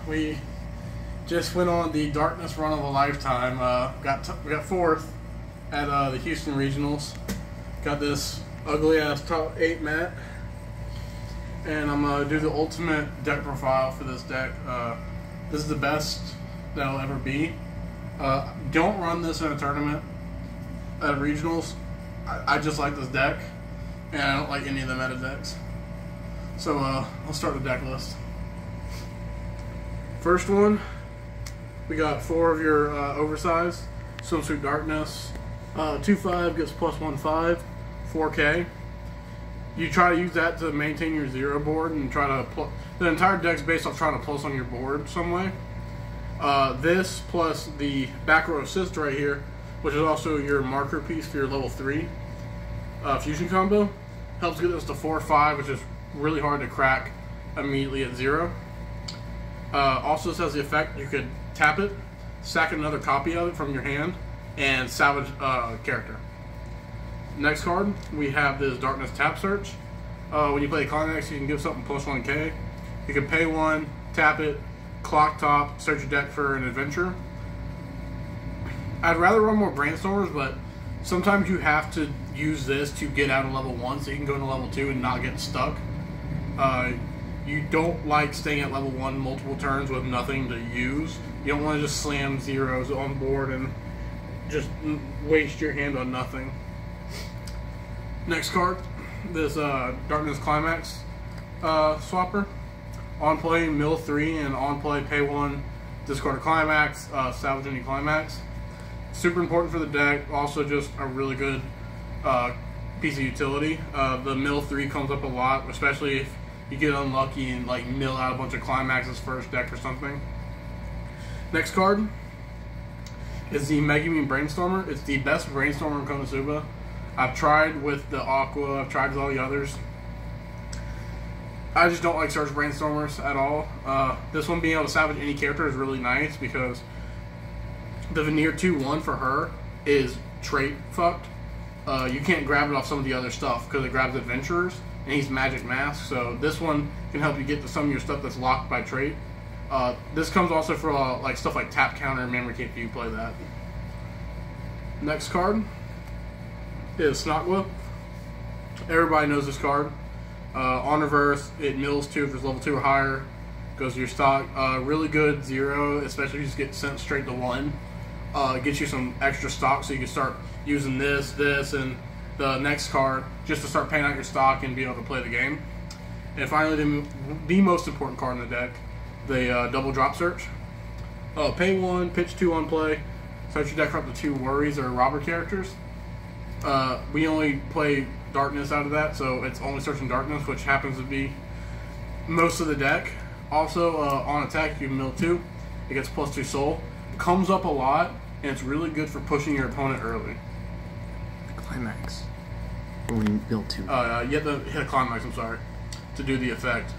We just went on the darkness run of a lifetime. We got fourth at the Houston Regionals. Got this ugly ass top 8 mat, and I'm gonna do the ultimate deck profile for this deck. This is the best that'll ever be. Don't run this in a tournament at regionals. I just like this deck, and I don't like any of the meta decks. So let's start the deck list. First one, we got 4 of your oversized Swimsuit Darkness. 2/5 gets +1/5, 4K. You try to use that to maintain your 0 board and try to the entire deck's based off trying to plus on your board some way. This plus the back row assist right here, which is also your marker piece for your level 3 fusion combo, helps get us to 4/5, which is really hard to crack immediately at 0. Also, this has the effect you could tap it, sack another copy of it from your hand, and salvage character. Next card, we have this Darkness Tap Search. When you play Climax, you can give something +1K. You can pay 1, tap it, clock top, search your deck for an adventure. I'd rather run more Brainstormers, but sometimes you have to use this to get out of level 1 so you can go into level 2 and not get stuck. You don't like staying at level 1 multiple turns with nothing to use. You don't want to just slam zeros on board and just waste your hand on nothing. Next card, this Darkness Climax swapper. On play, mill 3, and on play, pay 1, discard a Climax, salvage any Climax. Super important for the deck, also just a really good piece of utility. The mill 3 comes up a lot, especially if you get unlucky and like mill out a bunch of Climaxes first deck or something. Next card is the Megumin Brainstormer. It's the best Brainstormer in Konosuba. I've tried with the Aqua, I've tried with all the others. I just don't like Search Brainstormers at all. This one being able to salvage any character is really nice because the Veneer 2/1 for her is trait fucked. You can't grab it off some of the other stuff because it grabs Adventurers, and he's Magic Mask, so this one can help you get to some of your stuff that's locked by trait. This comes also for like stuff like Tap Counter and Memory Cape if you play that. Next card is Snotwhip. Everybody knows this card. On reverse, it mills 2 if it's level 2 or higher. Goes to your stock. Really good 0, especially if you just get sent straight to 1. Gets you some extra stock so you can start using this, and the next card just to start paying out your stock and be able to play the game. And finally, the most important card in the deck, the Double Drop Search. Pay 1, pitch 2 on play, search your deck for up to 2 Worries or Robber characters. We only play Darkness out of that, so it's only searching Darkness, which happens to be most of the deck. Also, on attack, you can mill 2. It gets +2 soul. Comes up a lot, and it's really good for pushing your opponent early. Climax. Or when you build 2. You have to hit a Climax, I'm sorry, to do the effect.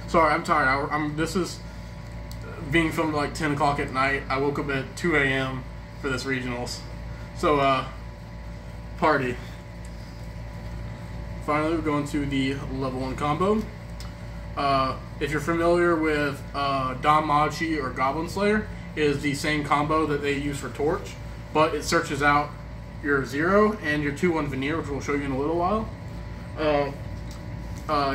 Sorry, I'm tired. This is being filmed at like 10 o'clock at night. I woke up at 2 a.m. for this regionals. So, party. Finally, we're going to the level 1 combo. If you're familiar with Danmachi or Goblin Slayer, it is the same combo that they use for Torch, but it searches out your 0 and your 2/1 Veneer, which we'll show you in a little while.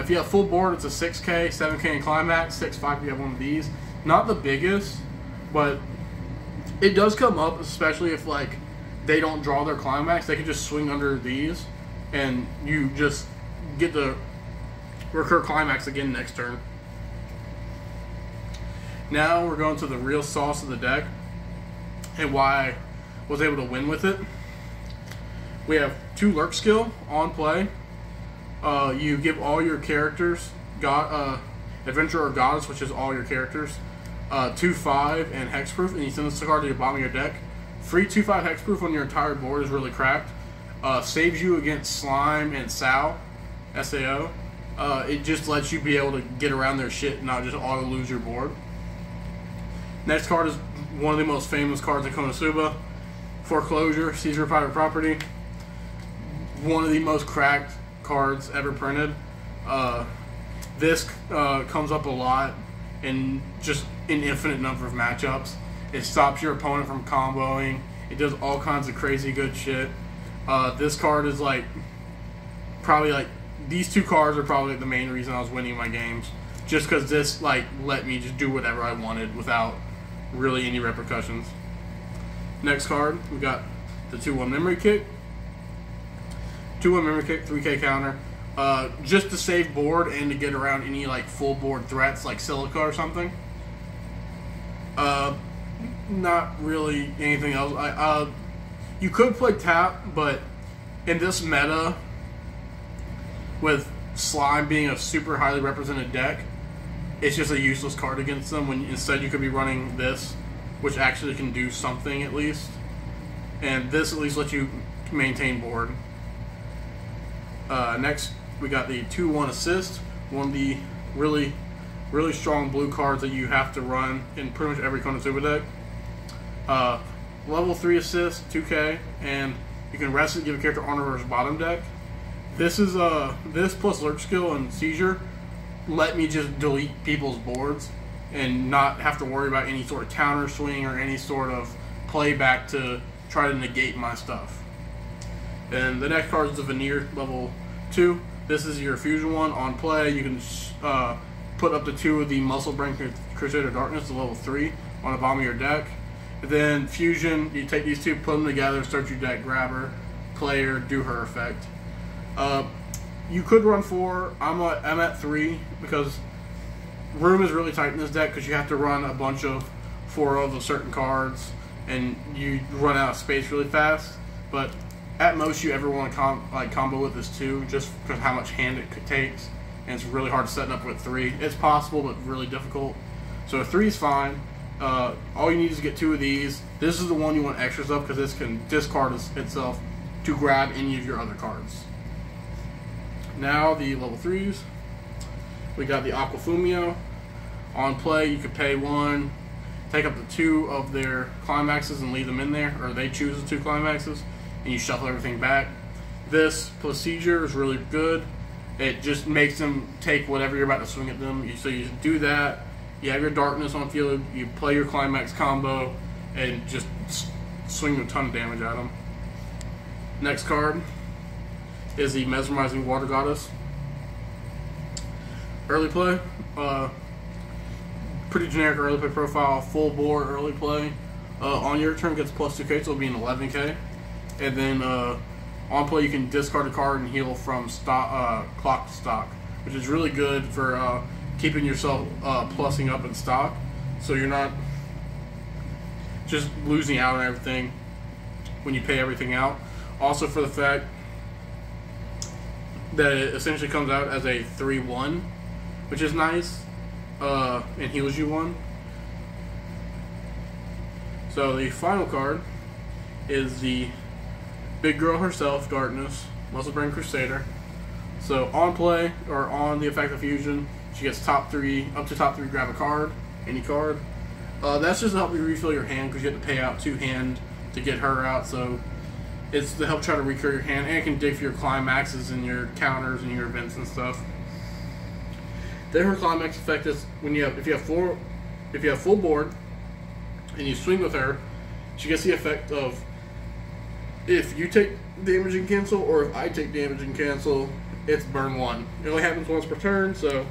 If you have full board, it's a 6K, 7K in Climax, 6/5 if you have one of these. Not the biggest, but it does come up, especially if like they don't draw their Climax. They can just swing under these, and you just get the recur Climax again next turn. Now we're going to the real sauce of the deck and why I was able to win with it. We have 2 Lurk skill on play. You give all your characters Adventurer or Goddess, which is all your characters, 2/5 and Hexproof, and you send this card to your bottom of your deck. Free 2/5 Hexproof on your entire board is really cracked. Saves you against Slime and Sao. It just lets you be able to get around their shit and not just auto lose your board. Next card is one of the most famous cards in Konosuba, Foreclosure, Seizure of Private Property. One of the most cracked cards ever printed. This comes up a lot in just an infinite number of matchups. It stops your opponent from comboing. It does all kinds of crazy good shit. This card is like probably like these two cards are probably the main reason I was winning my games, just because this like let me just do whatever I wanted without really any repercussions. Next card, we got the 2-1 memory kick. 2-1 memory kick, 3K counter. Just to save board and to get around any like full board threats like Silica or something. Not really anything else. You could play tap, but in this meta, with Slime being a super highly represented deck, it's just a useless card against them. When instead you could be running this, which actually can do something at least, and this at least lets you maintain board. Next, we got the 2-1 assist, one of the really strong blue cards that you have to run in pretty much every Konosuba deck. Level 3 assist, 2K, and you can rest it, give a character honor versus bottom deck. This is this plus lurk skill and seizure let me just delete people's boards and not have to worry about any sort of counter swing or any sort of playback to try to negate my stuff. And the next card is the Veneer level 2. This is your fusion one. On play, you can put up to 2 of the Muscle Brain Crusader Darkness to level 3 on the bottom of your deck. And then fusion, you take these two, put them together, start your deck, grab her, play her, do her effect. You could run 4. I'm at 3 because room is really tight in this deck because you have to run a bunch of 4 of certain cards and you run out of space really fast. But at most you ever want to combo with this 2 just because how much hand it takes, and it's really hard to set up with 3. It's possible but really difficult. So 3 is fine. All you need is to get 2 of these. This is the one you want extras of because this can discard itself to grab any of your other cards. Now the level 3s. We got the Aquafumio. On play, you could pay 1, take up to 2 of their climaxes and leave them in there, or they choose the 2 climaxes, and you shuffle everything back. This procedure is really good. It just makes them take whatever you're about to swing at them. So you do that. You have your darkness on field. You play your climax combo, and just swing a ton of damage at them. Next card is the Mesmerizing Water Goddess. Early play, pretty generic early play profile, full board early play. On your turn gets plus 2K, so it'll be an 11K. And then on play you can discard a card and heal from clock to stock, which is really good for keeping yourself plussing up in stock, so you're not just losing out on everything when you pay everything out. Also for the fact that it essentially comes out as a 3-1, which is nice, and heals you 1. So the final card is the big girl herself, Darkness, Muscle Brain Crusader. So on play, or on the effect of fusion, she gets top 3, up to top 3, grab a card, any card. That's just to help you refill your hand because you have to pay out 2 hand to get her out, so it's to help try to recur your hand, and it can dig for your climaxes and your counters and your events and stuff. Then her climax effect is when if you have full board and you swing with her, she gets the effect of if you take damage and cancel, or if I take damage and cancel, it's burn 1. It only happens once per turn, so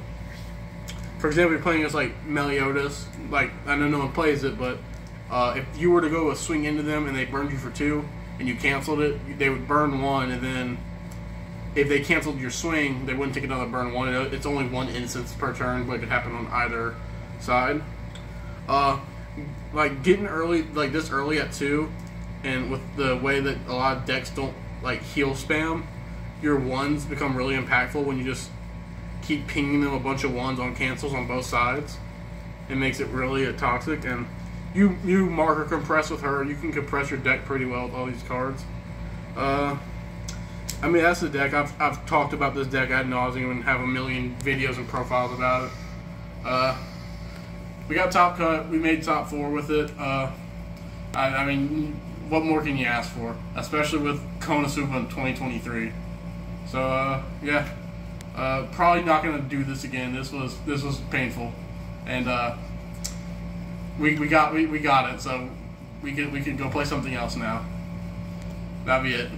for example, you're playing as like Meliodas, like I know no one plays it, but if you were to go a swing into them and they burned you for 2 and you canceled it, they would burn 1, and then if they canceled your swing, they wouldn't take another burn 1. It's only 1 instance per turn, but it could happen on either side. Like getting early, like this early at 2, and with the way that a lot of decks don't like heal spam, your 1s become really impactful when you just keep pinging them a bunch of 1s on cancels on both sides. It makes it really toxic, and you marker compress with her, you can compress your deck pretty well with all these cards. I mean, that's the deck. I've talked about this deck ad nauseum and have a million videos and profiles about it. We got top cut. We made top 4 with it. I mean, what more can you ask for? Especially with Konosuba in 2023. So yeah, probably not gonna do this again. This was painful. and we got it. So we can go play something else now. That'd be it.